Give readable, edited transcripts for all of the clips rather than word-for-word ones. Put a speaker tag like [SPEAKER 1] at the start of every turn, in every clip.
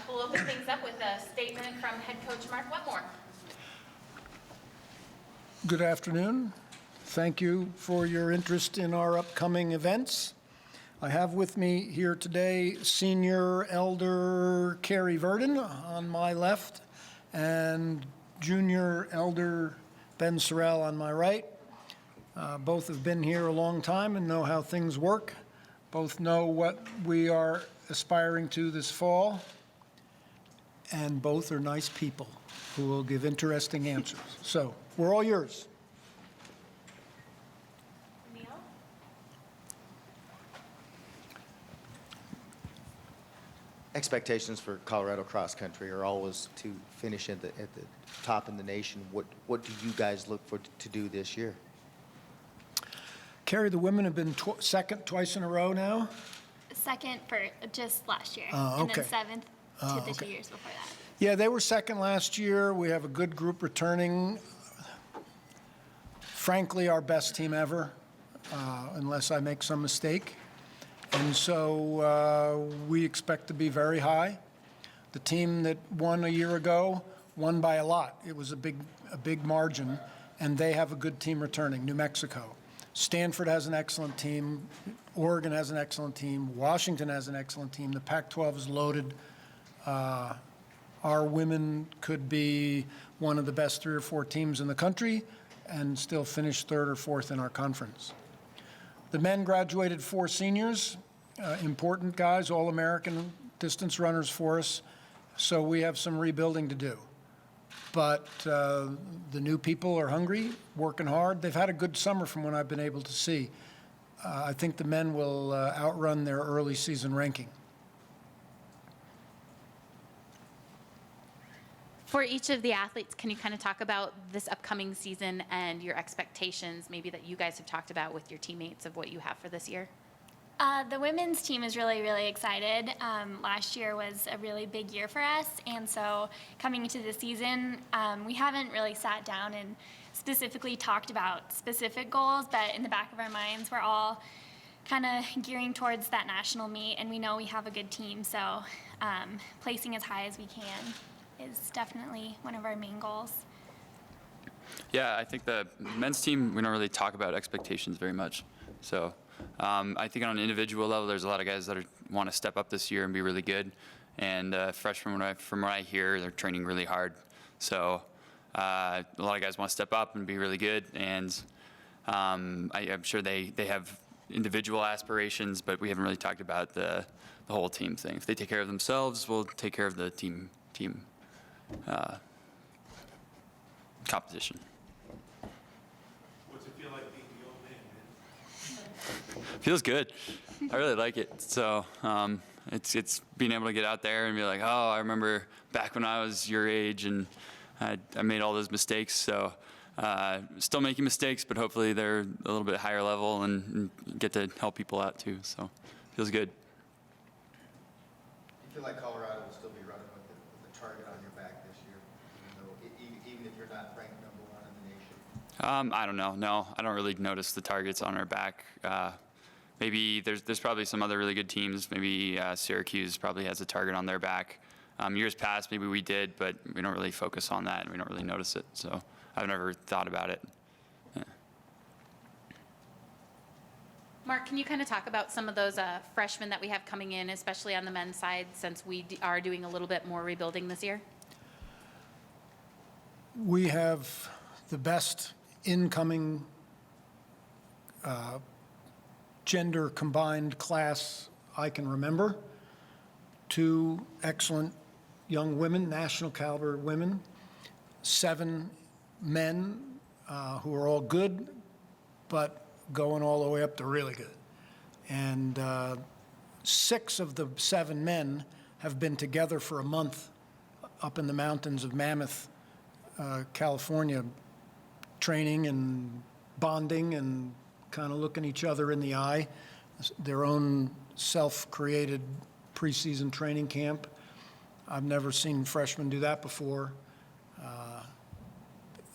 [SPEAKER 1] We'll open things up with a statement from head coach Mark Wetmore.
[SPEAKER 2] Good afternoon. Thank you for your interest in our upcoming events. I have with me here today Senior Elder Carrie Verdon on my left and Junior Elder Ben Saarel on my right. Both have been here a long time and know how things work. Both know what we are aspiring to this fall. And both are nice people who will give interesting answers. So, we're all yours.
[SPEAKER 1] Neil?
[SPEAKER 3] Expectations for Colorado cross country are always to finish at the top in the nation. What do you guys look for to do this year?
[SPEAKER 2] Carrie, the women have been second twice in a row now.
[SPEAKER 4] Second for just last year,
[SPEAKER 2] Oh,
[SPEAKER 4] and
[SPEAKER 2] okay.
[SPEAKER 4] then seventh to the
[SPEAKER 2] okay.
[SPEAKER 4] 2 years before that.
[SPEAKER 2] Yeah, they were second last year. We have a good group returning. Frankly, our best team ever, unless I make some mistake. And so we expect to be very high. The team that won a year ago won by a lot. It was a big margin, and they have a good team returning. New Mexico. Stanford has an excellent team. Oregon has an excellent team. Washington has an excellent team. The Pac-12 is loaded. Our women could be one of the best 3 or 4 teams in the country and still finish 3rd or 4th in our conference. The men graduated 4 seniors, important guys, All-American distance runners for us, so we have some rebuilding to do. But the new people are hungry, working hard. They've had a good summer from what I've been able to see. I think the men will outrun their early season ranking.
[SPEAKER 1] For each of the athletes, can you kind of talk about this upcoming season and your expectations, maybe that you guys have talked about with your teammates of what you have for this year?
[SPEAKER 4] The women's team is really, really excited. Last year was a really big year for us, and so coming into the season, we haven't really sat down and specifically talked about specific goals, but in the back of our minds, we're all kind of gearing towards that national meet, and we know we have a good team, so placing as high as we can is definitely one of our main goals.
[SPEAKER 5] Yeah, I think the men's team, we don't really talk about expectations very much. So I think on an individual level, there's a lot of guys that want to step up this year and be really good. And freshmen, from what I hear, they're training really hard. So a lot of guys want to step up and be really good. And I'm sure they have individual aspirations, but we haven't really talked about the whole team thing. If they take care of themselves, we'll take care of the team competition.
[SPEAKER 6] What's it feel like being the old man, man?
[SPEAKER 5] Feels good. I really like it. So it's being able to get out there and be like, oh, I remember back when I was your age and I made all those mistakes. So still making mistakes, but hopefully they're a little bit higher level and get to help people out too. So feels good.
[SPEAKER 3] Do you feel like Colorado will still be running with the target on your back this year, even if you're not ranked #1 in the nation?
[SPEAKER 5] I don't know. No, I don't really notice the targets on our back. Maybe there's probably some other really good teams. Maybe Syracuse probably has a target on their back. Years past, maybe we did, but we don't really focus on that and we don't really notice it. So I've never thought about it. Yeah.
[SPEAKER 1] Mark, can you kind of talk about some of those freshmen that we have coming in, especially on the men's side, since we are doing a little bit more rebuilding this year?
[SPEAKER 2] We have the best incoming gender combined class I can remember. 2 excellent young women, national caliber women, 7 men who are all good, but going all the way up to really good. And 6 of the 7 men have been together for a month up in the mountains of Mammoth, California, training and bonding and kind of looking each other in the eye, their own self-created preseason training camp. I've never seen freshmen do that before.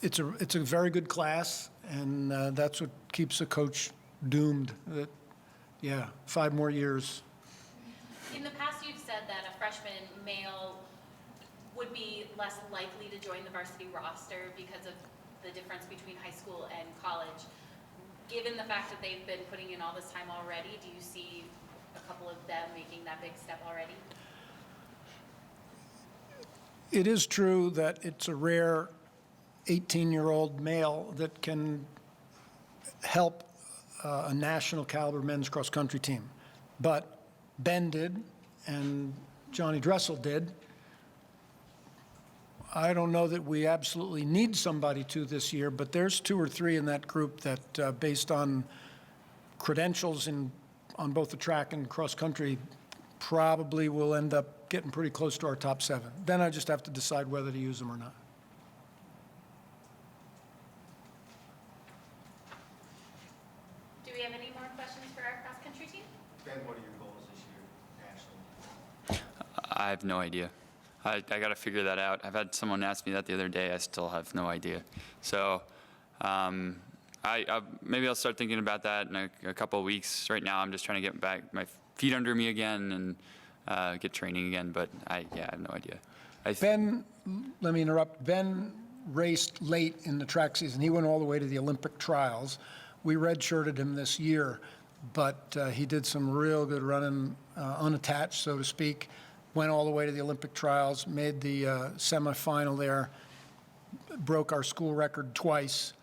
[SPEAKER 2] It's a very good class, and that's what keeps a coach doomed. That, yeah, 5 more years.
[SPEAKER 1] In the past, you've said that a freshman male would be less likely to join the varsity roster because of the difference between high school and college. Given the fact that they've been putting in all this time already, do you see a couple of them making that big step already?
[SPEAKER 2] It is true that it's a rare 18-year-old male that can help a national caliber men's cross-country team. But Ben did, and Johnny Dressel did. I don't know that we absolutely need somebody to this year, but there's 2 or 3 in that group that, based on credentials on both the track and cross-country, probably will end up getting pretty close to our top 7. Then I just have to decide whether to use them or not.
[SPEAKER 1] Do we have any more questions for our cross-country team?
[SPEAKER 3] Ben, what are your goals this year nationally?
[SPEAKER 5] I have no idea. I got to figure that out. I've had someone ask me that the other day. I still have no idea. So maybe I'll start thinking about that in a couple of weeks. Right now, I'm just trying to get back my feet under me again and get training again. But I have no idea.
[SPEAKER 2] Ben, let me interrupt. Ben raced late in the track season. He went all the way to the Olympic trials. We redshirted him this year, but he did some real good running, unattached, so to speak. Went all the way to the Olympic trials, made the semifinal there, broke our school record twice,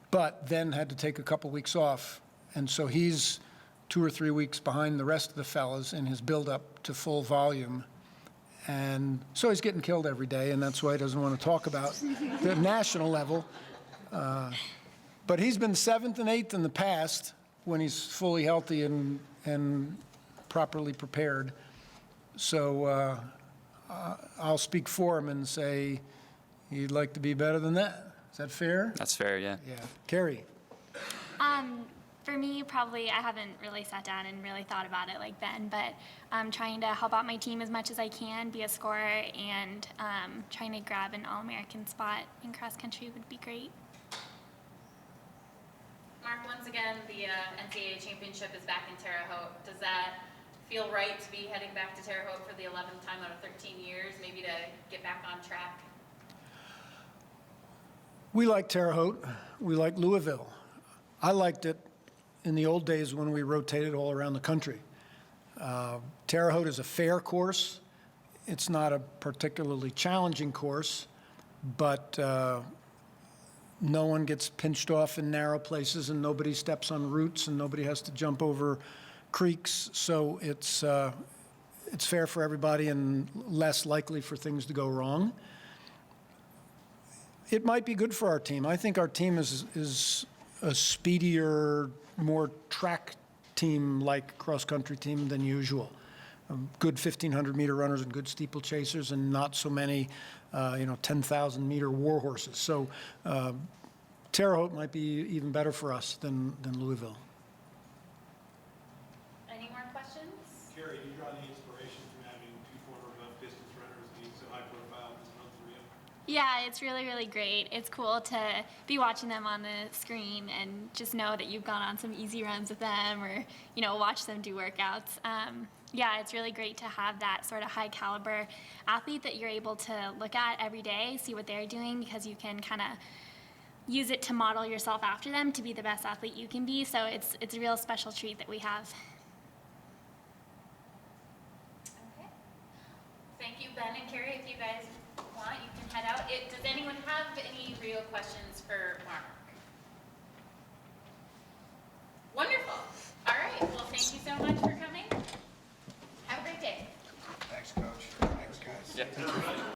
[SPEAKER 2] but then had to take a couple weeks off. And so he's 2 or 3 weeks behind the rest of the fellas in his build-up to full volume. And so he's getting killed every day, and that's why he doesn't want to talk about the national level. But he's been 7th and 8th in the past when he's fully healthy and properly prepared. So I'll speak for him and say he'd like to be better than that. Is that fair?
[SPEAKER 5] That's fair, yeah.
[SPEAKER 2] Yeah. Carrie?
[SPEAKER 4] For me, probably I haven't really sat down and really thought about it like Ben, but trying to help out my team as much as I can, be a scorer, and trying to grab an All-American spot in cross-country would be great.
[SPEAKER 1] Mark, once again, the NCAA championship is back in Terre Haute. Does that feel right to be heading back to Terre Haute for the 11th time out of 13 years, maybe to get back on track?
[SPEAKER 2] We like Terre Haute. We like Louisville. I liked it in the old days when we rotated all around the country. Terre Haute is a fair course. It's not a particularly challenging course, but no one gets pinched off in narrow places, and nobody steps on roots, and nobody has to jump over creeks. So it's fair for everybody and less likely for things to go wrong. It might be good for our team. I think our team is a speedier, more track team like cross-country team than usual. Good 1,500-meter runners and good steeplechasers, and not so many 10,000-meter war horses. So Terre Haute might be even better for us than Louisville.
[SPEAKER 1] Any more questions?
[SPEAKER 6] Carrie, do you draw any inspiration from having 2 former buff distance runners being so high profile this month for you?
[SPEAKER 4] Yeah, it's really, really great. It's cool to be watching them on the screen and just know that you've gone on some easy runs with them, or, watch them do workouts. Yeah, it's really great to have that sort of high caliber athlete that you're able to look at every day, see what they're doing, because you can kind of use it to model yourself after them to be the best athlete you can be. So it's a real special treat that we have.
[SPEAKER 1] Okay. Thank you, Ben and Carrie. If you guys want, you can head out. Does anyone have any real questions for Mark? Wonderful. All right. Well, thank you so much for